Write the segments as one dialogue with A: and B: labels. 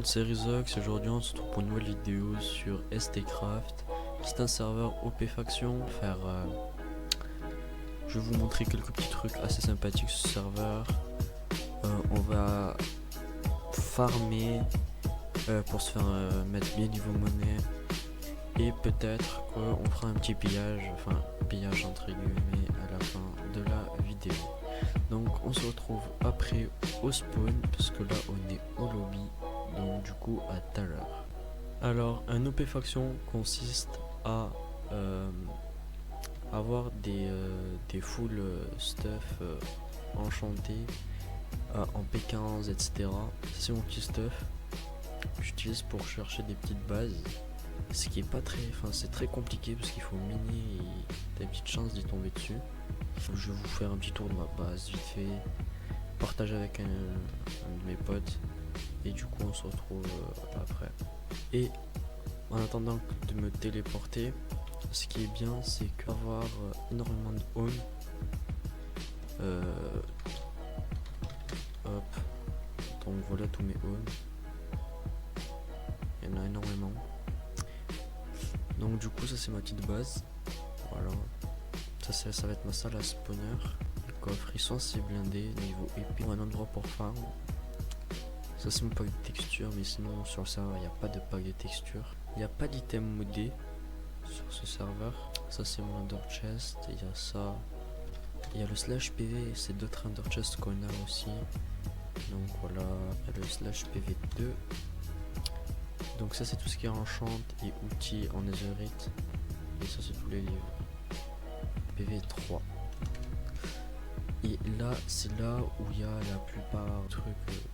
A: c'est Rizox et aujourd'hui on se retrouve pour une nouvelle vidéo sur STCraft. C'est un serveur OP faction. Je vais vous montrer quelques petits trucs assez sympathiques sur ce serveur. On va farmer pour se faire mettre bien niveau monnaie. Et peut-être qu'on fera un petit pillage, enfin pillage entre guillemets à la fin de la vidéo. Donc on se retrouve après au spawn parce que là on est au lobby. Donc du coup à tout à l'heure. Alors un OP faction consiste à avoir des full stuff enchantés en P15 etc. C'est mon petit stuff que j'utilise pour chercher des petites bases. Ce qui est pas très, c'est très compliqué parce qu'il faut miner et t'as une petite chance d'y tomber dessus. Je vais vous faire un petit tour de ma base vite fait, partager avec un de mes potes et du coup on se retrouve après. Et en attendant de me téléporter, ce qui est bien c'est qu'avoir énormément de home. Hop, donc voilà tous mes homes. Il y en a énormément. Donc du coup ça c'est ma petite base. Voilà. Ça va être ma salle à spawner. Les coffres ils sont assez blindés niveau épée. Un endroit pour farm. Ça c'est mon pack de texture, mais sinon sur le serveur il n'y a pas de pack de texture. Il n'y a pas d'item modé sur ce serveur. Ça c'est mon under chest. Il y a ça. Il y a le slash PV, c'est d'autres under chest qu'on a aussi. Donc voilà, il y a le slash PV 2. Donc ça c'est tout ce qui est enchant et outils en netherite. Et ça c'est tous les livres. PV 3. Et là c'est là où il y a la plupart des trucs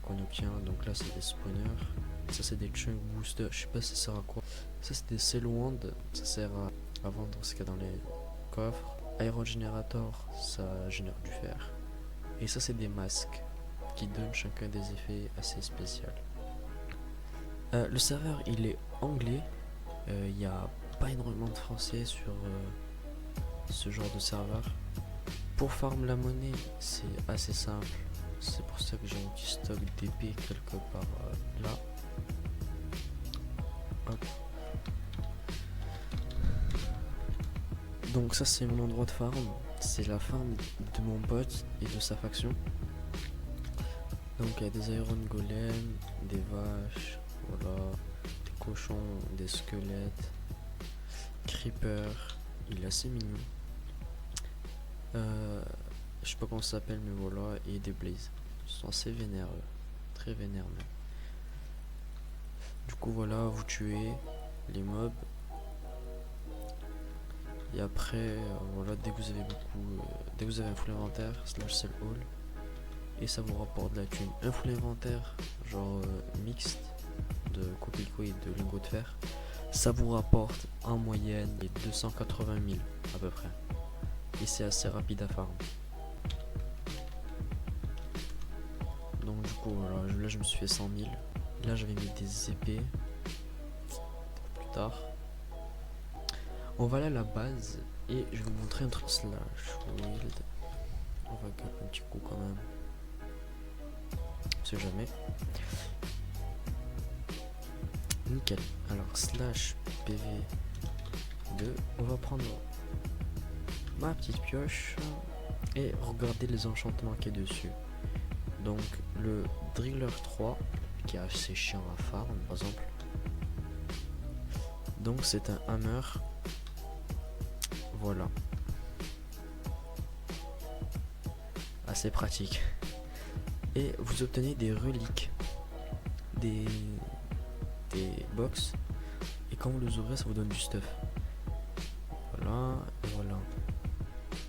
A: qu'on obtient. Donc là c'est des spawners. Ça c'est des chunk boosters. Je sais pas ça sert à quoi. Ça c'est des cell wand. Ça sert à vendre ce qu'il y a dans les coffres. Iron Generator, ça génère du fer. Et ça c'est des masques qui donnent chacun des effets assez spéciaux. Le serveur il est anglais. Il n'y a pas énormément de français sur ce genre de serveur. Pour farm la monnaie c'est assez simple. C'est pour ça que j'ai un petit stock d'épée quelque part là. Hop. Donc ça c'est mon endroit de farm. C'est la farm de mon pote et de sa faction. Donc il y a des iron golems, des vaches, voilà, des cochons, des squelettes, creeper, il est assez mignon. Je sais pas comment ça s'appelle mais voilà, et des blazes. Ils sont assez vénères, très vénères même. Du coup voilà, vous tuez les mobs. Et après, voilà, dès que vous avez dès que vous avez un full inventaire, slash sell all, et ça vous rapporte de la thune. Un full inventaire, genre mixte de coquelicot et de lingots de fer, ça vous rapporte en moyenne les 280 000 à peu près. Et c'est assez rapide à farm. Donc du coup, voilà, là je me suis fait 100 000. Là j'avais mis des épées pour plus tard. On va aller à la base et je vais vous montrer un truc slash wild. On va gagner un petit coup quand même. On sait jamais. Nickel. Alors slash PV 2. On va prendre ma petite pioche et regarder les enchantements qui est dessus. Donc le driller 3 qui est assez chiant à farm par exemple. Donc c'est un hammer. Voilà. Assez pratique. Et vous obtenez des reliques. Des box. Et quand vous les ouvrez, ça vous donne du stuff. Voilà. Et voilà.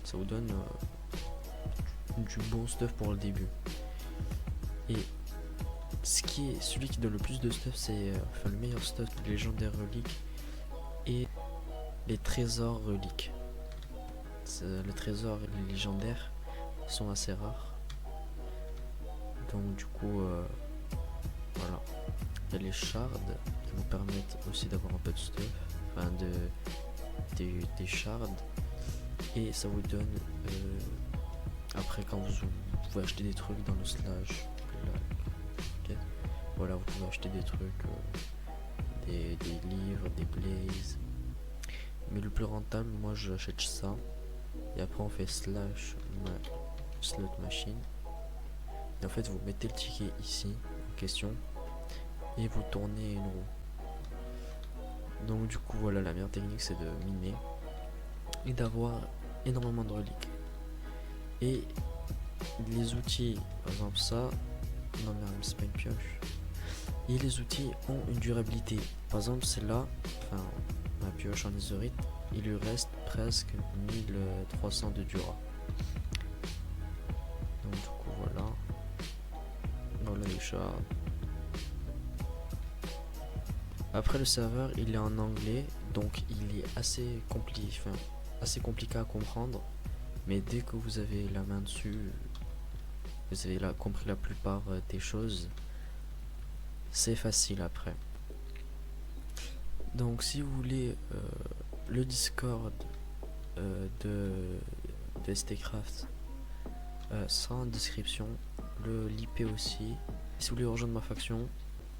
A: Ça vous donne du bon stuff pour le début. Et celui qui donne le plus de stuff, c'est le meilleur stuff, les légendaires reliques et les trésors reliques. Le trésor et les légendaires sont assez rares. Donc du coup voilà. Il y a les shards qui vous permettent aussi d'avoir un peu de stuff. Enfin des shards. Et ça vous donne après quand vous pouvez acheter des trucs dans le slash. Okay. Voilà, vous pouvez acheter des trucs, des livres, des blazes. Mais le plus rentable, moi j'achète ça. Et après on fait slot machine. Et en fait vous mettez le ticket ici en question et vous tournez une roue. Donc du coup voilà, la meilleure technique c'est de miner et d'avoir énormément de reliques. Et les outils, par exemple ça, non mais c'est pas une pioche. Et les outils ont une durabilité. Par exemple celle-là, enfin ma pioche en netherite, il lui reste presque 1300 de dura. Donc du coup voilà. Voilà les chats. Après le serveur il est en anglais, donc il est assez compliqué à comprendre. Mais dès que vous avez la main dessus, vous avez compris la plupart des choses, c'est facile après. Donc si vous voulez le Discord de STCraft sera en description, l'IP aussi. Si vous voulez rejoindre ma faction,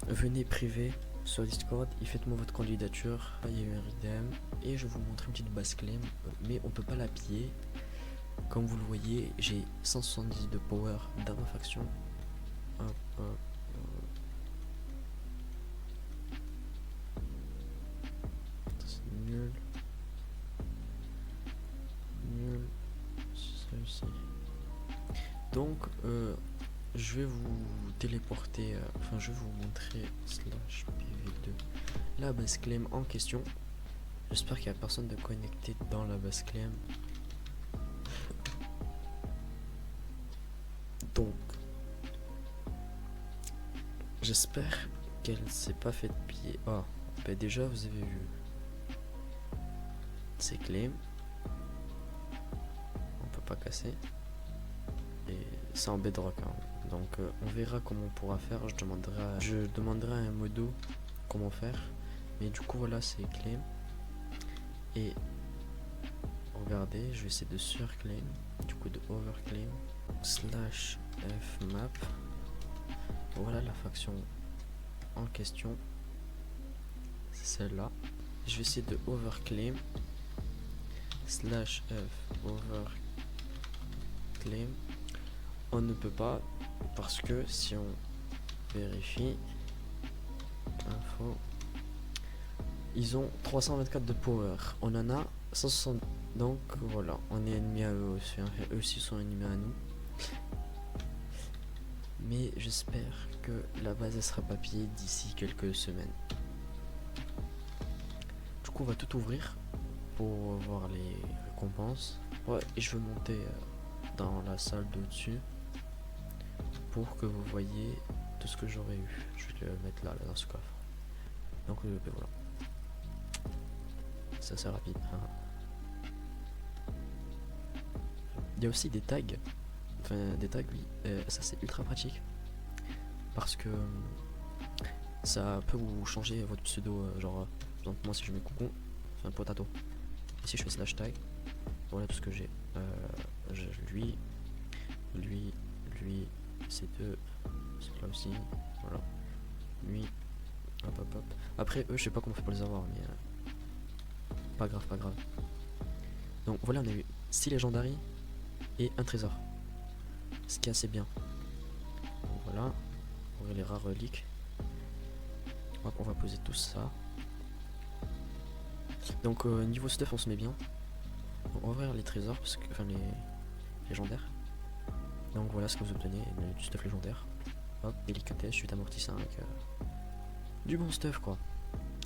A: venez privé sur Discord et faites-moi votre candidature. Il y a eu un redeem et je vais vous montrer une petite base claim, mais on peut pas la piller. Comme vous le voyez, j'ai 170 de power dans ma faction. Hop, hop. C'est nul. Nul. C'est réussi. Donc, je vais vous téléporter, je vais vous montrer /pv2 la base claim en question. J'espère qu'il n'y a personne de connecté dans la base claim. Donc, j'espère qu'elle s'est pas fait piller. Ah, bah déjà vous avez vu, c'est claim, on peut pas casser et c'est en bedrock, hein. Donc on verra comment on pourra faire. Je demanderai à un modo comment faire, mais du coup voilà, c'est claim. Et regardez, je vais essayer de surclaim, du coup de overclaim /fmap. Voilà la faction en question, c'est celle-là. Je vais essayer de overclaim /f overclaim. On ne peut pas parce que si on vérifie info, ils ont 324 de power, on en a 160. Donc voilà, on est ennemi à eux aussi, hein. Eux aussi sont ennemis à nous. Mais j'espère que la base elle sera papier d'ici quelques semaines. Du coup on va tout ouvrir pour voir les récompenses. Ouais, et je vais monter dans la salle d'au-dessus pour que vous voyez tout ce que j'aurais eu. Je vais le mettre là dans ce coffre. Donc voilà. Ça c'est rapide, hein. Il y a aussi des tags. Enfin des tags, oui. Ça c'est ultra pratique. Parce que ça peut vous changer votre pseudo. Genre, par exemple, moi si je mets coucou, enfin potato. Et si je fais /tag, voilà tout ce que j'ai. Lui, c'est deux. C'est là aussi. Voilà. Lui, hop hop hop. Après eux, je sais pas comment on fait pour les avoir, mais pas grave, pas grave. Donc voilà, on a eu 6 légendaries et un trésor, ce qui est assez bien. Donc voilà, on va les rares reliques. Hop, on va poser tout ça. Donc niveau stuff on se met bien. On va ouvrir les trésors, parce que, enfin les légendaires. Donc voilà ce que vous obtenez, du stuff légendaire. Hop, délicatesse, chute amorti 5. Du bon stuff quoi.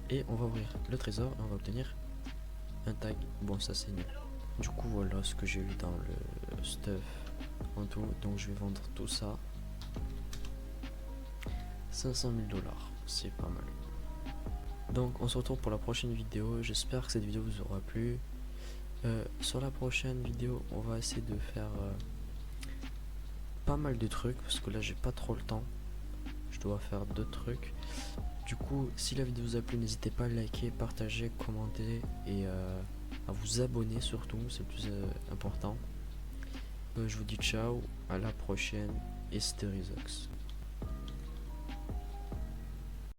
A: Et on va ouvrir le trésor et on va obtenir un tag. Bon ça c'est nul. Du coup voilà ce que j'ai eu dans le stuff en tout. Donc je vais vendre tout ça. 500 000 $, c'est pas mal. Donc on se retrouve pour la prochaine vidéo. J'espère que cette vidéo vous aura plu. Sur la prochaine vidéo on va essayer de faire pas mal de trucs, parce que là j'ai pas trop le temps. Je dois faire d'autres trucs. Du coup si la vidéo vous a plu, n'hésitez pas à liker, partager, commenter et à vous abonner surtout, c'est le plus important. Je vous dis ciao, à la prochaine et Sterizox.